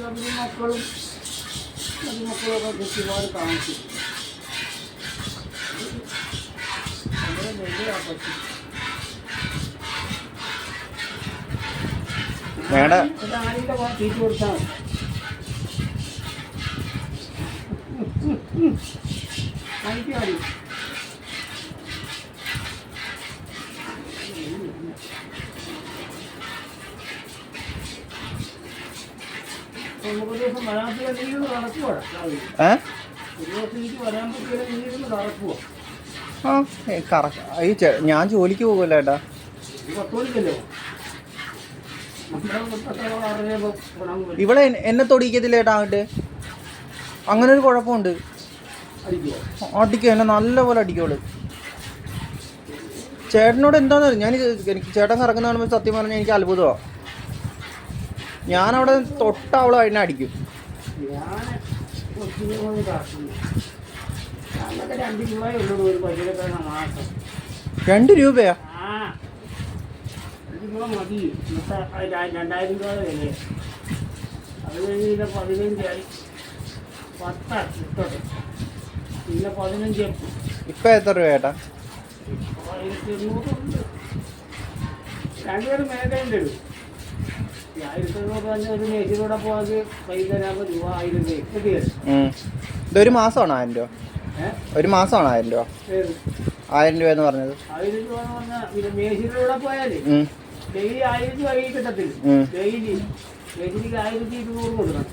മക്കളും മക്കളൊക്കെ കൃത്യമായി കാണിച്ചു തീറ്റ കൊടുത്താൽ മതി മതി നമുക്ക് ദിവസം വരാത്തില്ലെങ്കിലും നടക്കുവാ വരാൻ പറ്റില്ലെങ്കിലും നടക്കുവോ ഞാൻ ജോലിക്ക് പോകുമല്ലോ ഏട്ടാ. 10 മണിക്കല്ലോ ഇവിടെ എന്നെ തൊടിക്കത്തില്ല ഏട്ടാ. അങ്ങോട്ട് അങ്ങനെ ഒരു കുഴപ്പമുണ്ട്. അടിക്കും, എന്നെ നല്ലപോലെ അടിക്കുള്ളൂ. ചേട്ടനോട് എന്താണെന്ന് എനിക്ക് ചേട്ടൻ കറങ്ങുന്ന കാണുമ്പോൾ സത്യം പറഞ്ഞാൽ എനിക്ക് അത്ഭുതമാണ്. ഞാനവിടെ തൊട്ട അവളെ അതിനെ അടിക്കും. 2 രൂപയാ? 2 രൂപ മതി. 2000 രൂപ വില. അത് കഴിഞ്ഞ് 15ആയി. 10 ഇട്ടോട്ടെ. പിന്നെ 15 ഇപ്പം എത്ര രൂപ ചേട്ടാ? 1800 രണ്ടുപേരും മേഖലയുണ്ട്. 1800 തന്നെ ഒരു മേശിലൂടെ പോകാതെ പൈസ തരാമ്പോൾ രൂപ 1000 രൂപ. ഇതൊരു മാസമാണോ 1000 രൂപ? ഒരു മാസമാണോ 1000 രൂപ? 1000 രൂപ എന്ന് പറഞ്ഞത് 1000 രൂപ എന്ന് പറഞ്ഞാൽ പിന്നെ മേശിലൂടെ പോയാലേ ഡെയിലി 1000 രൂപ കൈ കിട്ടത്തില്ല. ഡെയിലി മേശിലേക്ക് 1200 കൊടുക്കണം.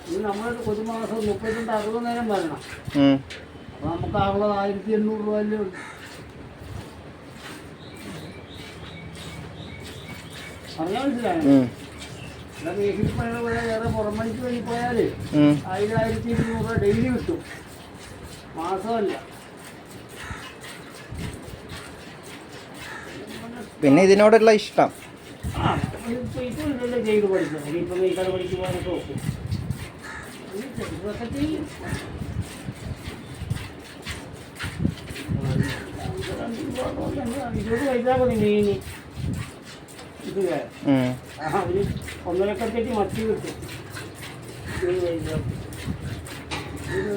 ഇത് നമ്മൾ ഒരു മാസം 32-60 നേരം വരണം. അപ്പോൾ നമുക്ക് ആവുള്ളത് 1800 രൂപയല്ലേ ഉള്ളൂ. പറഞ്ഞാൽ മനസ്സിലായോ? എന്നാൽ മേശിൽ പണികൾ പോയാൽ വേറെ പുറം പണിക്ക് വേണ്ടി പോയാൽ 1000-1200 രൂപ ഡെയിലി കിട്ടും, മാസമല്ല. പിന്നെ ഇതിനോടുള്ള ഇഷ്ടം ഇപ്പം ഇതല്ലേ ചെയ്ത് പഠിച്ചത്. ഇനിയിപ്പം ഈ കട പഠിക്ക് പോകാനൊക്കെ നോക്കും. ഇതൊക്കെ ചെയ്യും. ഇതോട് കഴിച്ചാൽ മതി മീന്. ഇത് അവര് 1.5 മത്തി കിട്ടും. ഇതൊരു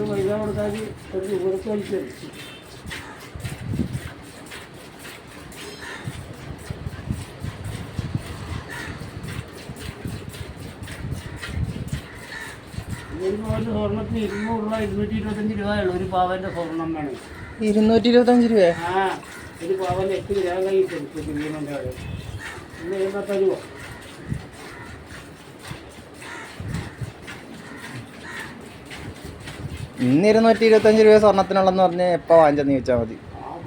പൈസ കൊടുത്താൽ ഒരു രൂപ വലിച്ചു. ഒരു പവൻ്റെ സ്വർണ്ണത്തിന് 200 രൂപ 225 രൂപയുള്ളൂ. ഒരു പവൻ്റെ സ്വർണ്ണം വേണം. 225 രൂപ? ഒരു പവൻ 8 ഗ്രാം കഴിക്കും. കുഞ്ഞിൻ്റെ അവിടെ ഇന്ന് എന്താ തരുമോ? ഇന്ന് 225 രൂപ സ്വർണ്ണത്തിനുള്ളതെന്ന് പറഞ്ഞ് എപ്പോൾ വാങ്ങിച്ചെന്ന് ചോദിച്ചാൽ മതി.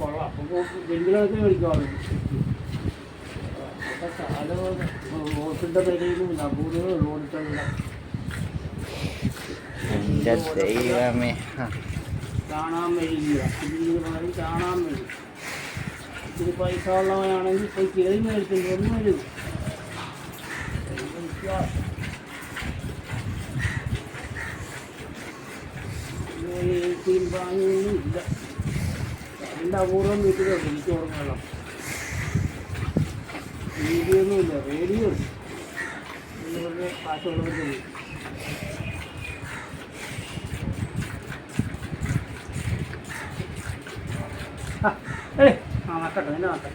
കൊള്ളാം. അപ്പോൾ വെങ്കിലൊക്കെ മേടിക്കാറുണ്ട്. റോട്ടിൻ്റെ പേരയിലും കൂടുതൽ റോഡിട്ടുള്ള ദൈവമേ കാണാൻ വഴിയില്ല. ഇതിന് മാറി കാണാൻ വഴി. ഇത്തിരി പൈസ ഉള്ളവനാണെങ്കിൽ ഇപ്പോൾ കയറി മേടിച്ചിട്ട് ഒന്നും വരും. വാങ്ങിയൊന്നും ഇല്ല. എൻ്റെ അപൂർവം വീട്ടിലുണ്ട്. എനിക്ക് ഓർമ്മയുള്ള വീഡിയൊന്നുമില്ല, റേഡിയോ ഉണ്ട്. കാശുള്ളവർക്ക് പോയി നക്കട്ടെ. എൻ്റെ നക്കട്ടെ.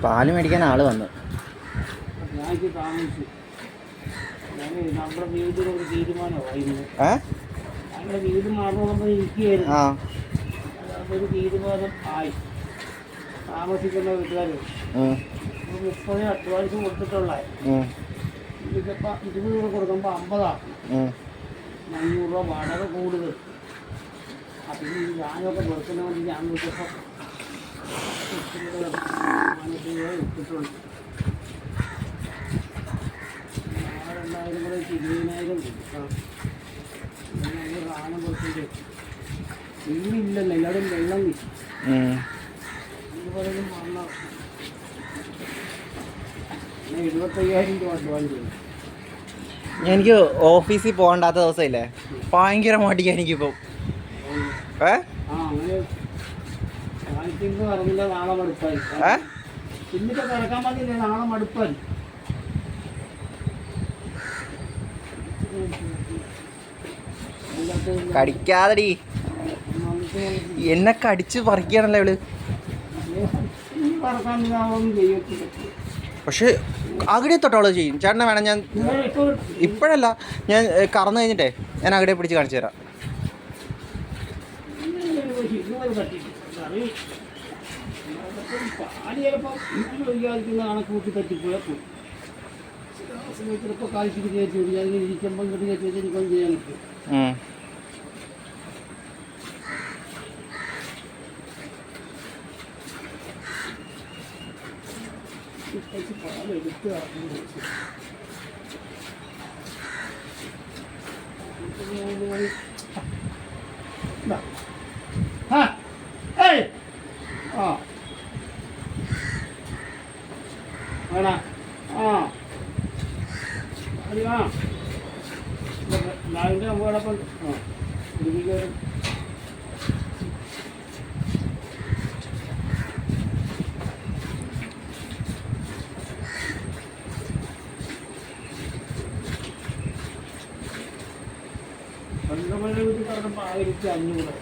പാല് മേടിക്കാൻ ആള് വന്നു. ഞാൻ താമസിച്ചു. നമ്മുടെ വീടിനൊരു തീരുമാനമായിരുന്നു. ഞങ്ങളുടെ വീട് മാറണമെന്ന് ഇരിക്കുകയായിരുന്നു. അതൊരു തീരുമാനം ആയി. താമസിക്കുന്ന വീട്ടുകാർ 30 അഡ്വാൻസ് കൊടുത്തിട്ടുള്ള ഇതിപ്പോൾ 20 രൂപ കൊടുക്കുമ്പോൾ 50 ആക്കും. 500 രൂപ വാടക കൂടുതൽ. അപ്പം ഈ ഞാനൊക്കെ വെറുക്കുന്ന വേണ്ടി ഞാൻ വിളിച്ചപ്പോൾ 400 രൂപ ഇട്ടിട്ടുണ്ട്. 2000 കൂടെ 20,000 കൊടുക്കണം. നമ്മൾ സാധനം കൊടുത്തിട്ട് വീടില്ലല്ലോ, എല്ലാവരും വെള്ളം കിട്ടും. ഇതുപോലും വന്ന 25,000 രൂപ അഡ്വാൻസ് ചെയ്യും. എനിക്ക് ഓഫീസിൽ പോകണ്ടാത്ത ദിവസമില്ലേ, ഭയങ്കര മടിക്കാ എനിക്കിപ്പോൾ. അങ്ങനെ വാങ്ങിക്കുമ്പോൾ അറിഞ്ഞില്ല, നാളെ മടുപ്പായിരിക്കും. ഇന്നിപ്പോൾ കിടക്കാൻ പറ്റില്ല, നാളെ മടുപ്പാൻ. കടിക്കാതെടി, എന്നെ കടിച്ച് പറിക്കുകയാണല്ലോ ഇവള്. പറക്കാൻ ഒന്നും ചെയ്യത്തില്ല. പക്ഷെ അകടെ തൊട്ടവള് ചെയ്യും. ചേട്ടനെ വേണം, ഞാൻ ഇപ്പോഴല്ല, ഞാൻ കറന്നു കഴിഞ്ഞിട്ടേ ഞാൻ അകടെ പിടിച്ച് കാണിച്ചു തരാം. പാല് ചിലപ്പോൾ ഒഴിക്കാതിരിക്കുന്ന കണക്കൂട്ടി തട്ടിപ്പോയാൽ പോയി. ചിലപ്പോൾ കാലിച്ചിട്ട് കയറ്റി വിടുക, അതിന് ഇരിക്കുമ്പോൾ ഇങ്ങോട്ട് കയറ്റി വെച്ചാൽ എനിക്കൊന്നും ചെയ്യാൻ പറ്റും. പാലെടുത്ത് വേണ നാവിൻ്റെ അമ്പടപ്പം ഇടുക്കിക്കയറും. പന്ത്രണ്ട് വീട്ടിൽ പറഞ്ഞപ്പോൾ 1500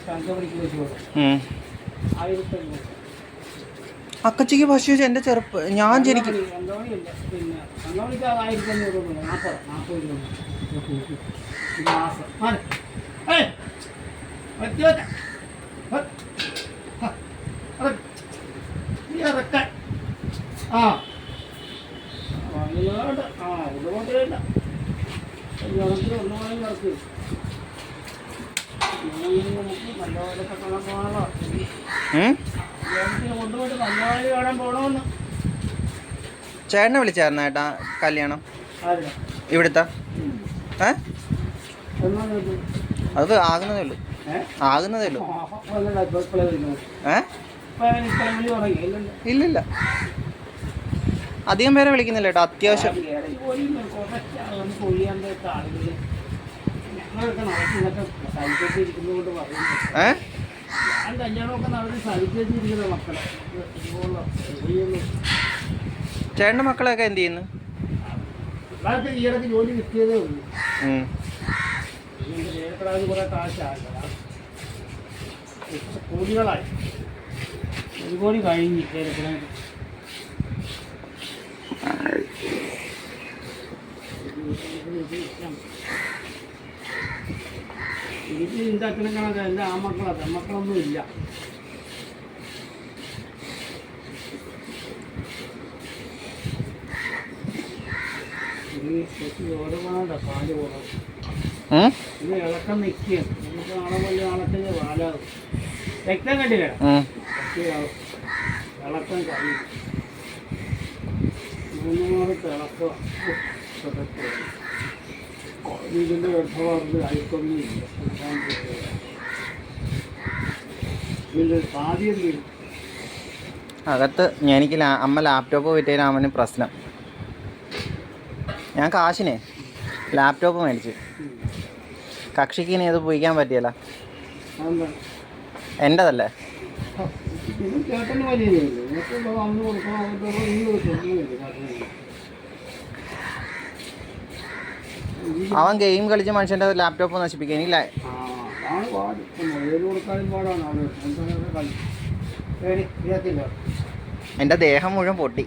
തങ്കമണിക്ക് വെച്ച് കൊടുക്കും. 1500 അക്കച്ചിക്ക് പശു വെച്ചാൽ എൻ്റെ ചെറുപ്പം ഞാൻ ജനിക്കും. തങ്കമണിയല്ല, പിന്നെ തങ്കമണിക്ക് 1500 രൂപ, 40 രൂപ മാസം. ഇതുകൊണ്ടില്ല കല്യാണത്തിന് ഒന്നുകൂടെ നടക്കും. നല്ലപോലൊക്കെ കാണാൻ പോകണല്ലോ. കല്യാണത്തിന് കൊണ്ടുപോയിട്ട് നല്ലപോലെ കാണാൻ പോകണമെന്ന്. ചേട്ടനെ വിളിച്ചായിരുന്നു ഏട്ടാ കല്യാണം ആരുടെ? ഇവിടുത്തെ? എന്നാ അത് ആകുന്നതേ ഉള്ളൂ, ആകുന്നതേ ഉള്ളൂ. ഇല്ലില്ല, അധികം പേരെ വിളിക്കുന്നില്ല ഏട്ടാ, അത്യാവശ്യം. ചേട്ടൻ്റെ മക്കളൊക്കെ എന്ത് ചെയ്യുന്നു? ഈയിടക്ക് ജോലി കിട്ടിയതേ ഉള്ളൂ. കുറെ കാശായി, കോടികളായി, 1 കോടി കഴിഞ്ഞ് ചേരക്കിടാൻ. എനിക്ക് ഇതിൻ്റെ അച്ഛനും കണക്ക് എൻ്റെ ആമക്കളാ, പെമ്മക്കളൊന്നും ഇല്ല. ഓരോ പാല് പോകണം, ഇത് ഇളക്കം നിൽക്കുകയും നമുക്ക് നാളെ വലിയ നാളത്തിന് പാലാകും. രക്തം കണ്ടില്ല, ഇളക്കം കഴിയും. 3 തിളക്കം ഇതിൻ്റെ ഗർഭവാർഡ് അയക്കൊന്നുമില്ല. ഇതിൻ്റെ സാധ്യത വരും. അകത്ത് എനിക്ക് അമ്മ ലാപ്ടോപ്പ് വിറ്റതിന് അവന് പ്രശ്നം. ഞാൻ കാശിനെ ലാപ്ടോപ്പ് മേടിച്ചു, കക്ഷിക്ക് ഇനി അത് ഉപയോഗിക്കാൻ പറ്റിയല്ല, എൻ്റെതല്ലേ. അവൻ ഗെയിം കളിച്ച് മനുഷ്യൻ്റെ ലാപ്ടോപ്പ് നശിപ്പിക്കുക. എനിക്കില്ല, എൻ്റെ ദേഹം മുഴുവൻ പൊട്ടി.